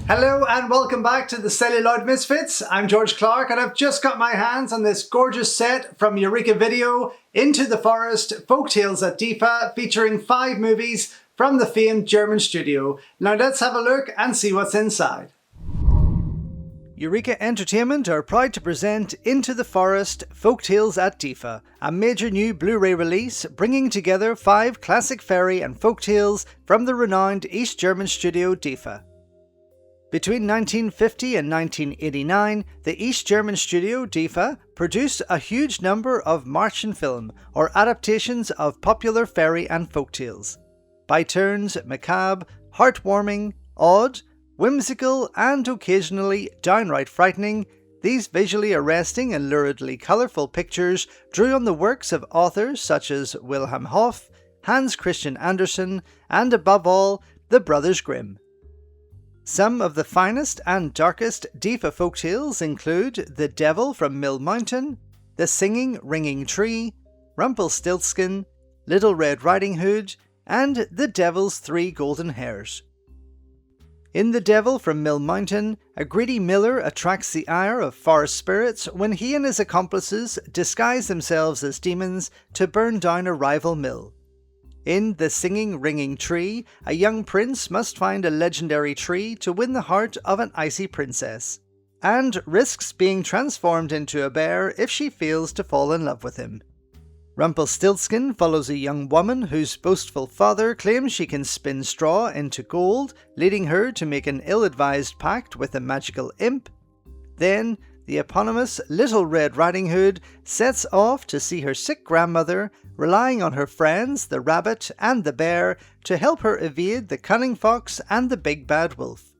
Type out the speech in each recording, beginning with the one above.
Hello and welcome back to the Celluloid Misfits. I'm George Clark and I've just got my hands on this gorgeous set from Eureka Video, Into the Forest, Folktales at DEFA, featuring 5 movies from the famed German studio. Now let's have a look and see what's inside. Eureka Entertainment are proud to present Into the Forest, Folktales at DEFA, a major new Blu-ray release bringing together 5 classic fairy and folktales from the renowned East German studio DEFA. Between 1950 and 1989, the East German studio DEFA produced a huge number of Märchen film, or adaptations of popular fairy and folktales. By turns macabre, heartwarming, odd, whimsical, and occasionally downright frightening, these visually arresting and luridly colourful pictures drew on the works of authors such as Wilhelm Hoff, Hans Christian Andersen, and above all, the Brothers Grimm. Some of the finest and darkest DEFA folktales include The Devil from Mill Mountain, The Singing Ringing Tree, Rumpelstiltskin, Little Red Riding Hood, and The Devil's 3 Golden Hairs. In The Devil from Mill Mountain, a greedy miller attracts the ire of forest spirits when he and his accomplices disguise themselves as demons to burn down a rival mill. In The Singing Ringing Tree, a young prince must find a legendary tree to win the heart of an icy princess, and risks being transformed into a bear if she fails to fall in love with him. Rumpelstiltskin follows a young woman whose boastful father claims she can spin straw into gold, leading her to make an ill-advised pact with a magical imp. Then, the eponymous Little Red Riding Hood sets off to see her sick grandmother, relying on her friends, the rabbit and the bear, to help her evade the cunning fox and the big bad wolf.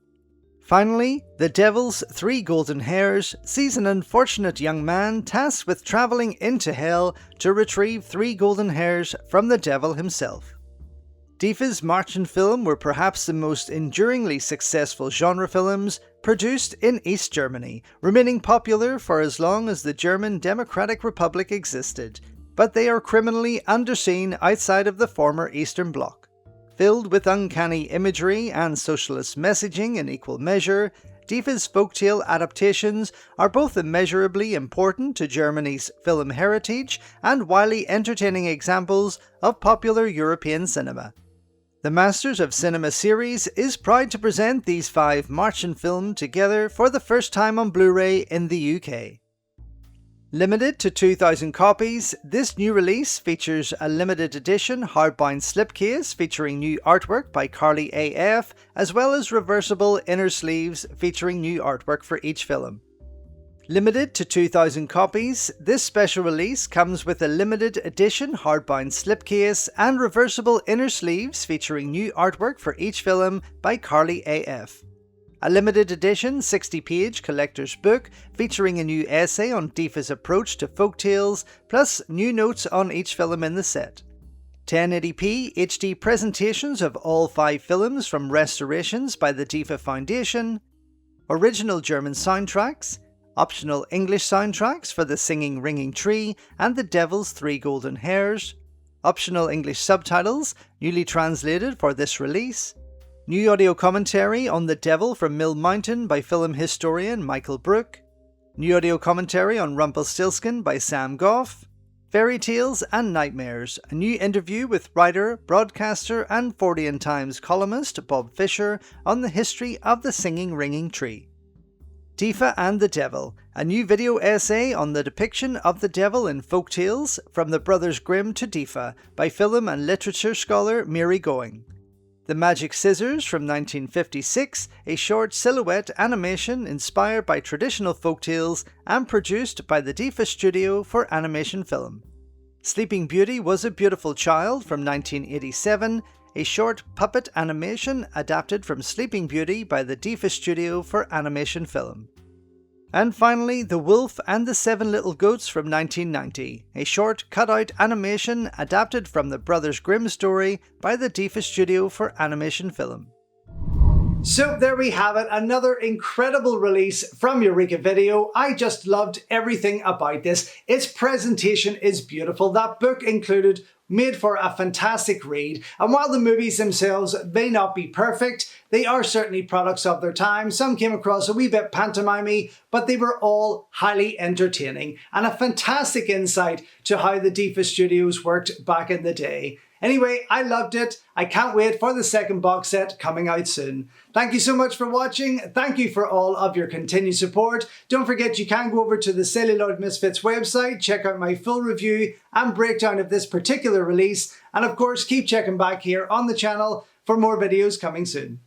Finally, The Devil's 3 Golden Hairs sees an unfortunate young man tasked with travelling into hell to retrieve 3 golden hairs from the devil himself. DEFA's Märchen film were perhaps the most enduringly successful genre films produced in East Germany, remaining popular for as long as the German Democratic Republic existed, but they are criminally underseen outside of the former Eastern Bloc. Filled with uncanny imagery and socialist messaging in equal measure, DEFA's folktale adaptations are both immeasurably important to Germany's film heritage and wildly entertaining examples of popular European cinema. The Masters of Cinema series is proud to present these 5 Märchen films together for the first time on Blu-ray in the UK. Limited to 2,000 copies, this new release features a limited edition hardbound slipcase featuring new artwork by Carly AF, as well as reversible inner sleeves featuring new artwork for each film. Limited to 2,000 copies, this special release comes with a limited edition hardbound slipcase and reversible inner sleeves featuring new artwork for each film by Carly AF. A limited edition 60-page collector's book featuring a new essay on DEFA's approach to folktales, plus new notes on each film in the set. 1080p HD presentations of all 5 films from restorations by the DEFA Foundation, original German soundtracks, optional English soundtracks for The Singing Ringing Tree and The Devil's 3 Golden Hairs, optional English subtitles newly translated for this release, new audio commentary on The Devil from Mill Mountain by film historian Michael Brook, new audio commentary on Rumpelstiltskin by Sam Goff, Fairy Tales and Nightmares, a new interview with writer, broadcaster and Fortean Times columnist Bob Fisher on the history of The Singing Ringing Tree. DEFA and the Devil, a new video essay on the depiction of the devil in folktales from the Brothers Grimm to DEFA by film and literature scholar Mary Going. The Magic Scissors from 1956, a short silhouette animation inspired by traditional folktales and produced by the DEFA studio for animation film. Sleeping Beauty Was a Beautiful Child from 1987, a short puppet animation adapted from Sleeping Beauty by the DEFA studio for animation film. And finally, The Wolf and the 7 Little Goats from 1990, a short cutout animation adapted from the Brothers Grimm story by the DEFA studio for animation film. So there we have it, another incredible release from Eureka Video. I just loved everything about this. Its presentation is beautiful. That book included made for a fantastic read, and while the movies themselves may not be perfect, they are certainly products of their time. Some came across a wee bit pantomimey, but they were all highly entertaining and a fantastic insight to how the DEFA studios worked back in the day. Anyway, I loved it. I can't wait for the second box set coming out soon. Thank you so much for watching. Thank you for all of your continued support. Don't forget you can go over to the Celluloid Misfits website, check out my full review and breakdown of this particular release, and of course keep checking back here on the channel for more videos coming soon.